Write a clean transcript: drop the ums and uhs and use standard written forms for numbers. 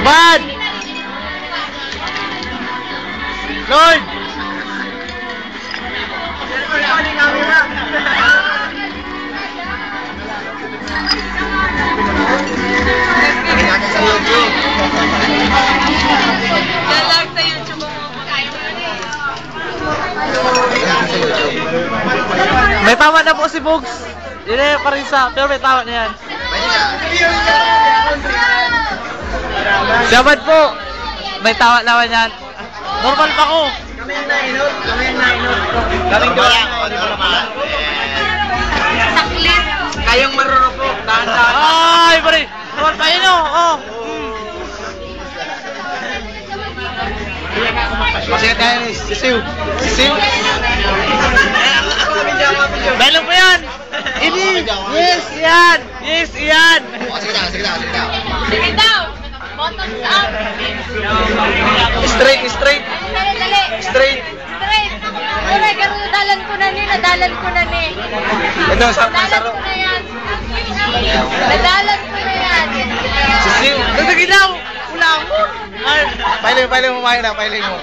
Bad! Lord! Dalag sa YouTube mo. May tawa na po si Bugs. Yun na yung parisa, pero may tawa na yan. Siyabad po. May tawa naman yan. Normal pa ko. Kami yung nainot. Kaming wala. Saklit. Kayong marurupok. Dahan-dahan. Ay, pare. Normal pa yun, oh. Kasi tayo ni Sisiw. Belong po yan. Ini. Yes, yan. Yes, yan. Sige daw. Sige daw. Bottoms up. Straight. Dali. Straight. Dali, garo dalan ko na ni. Ito, sa Dalan ko na yan. Nadalan ko na yan. Sisiw. Sige daw. Wala mo. Pailing mo, pailing mo.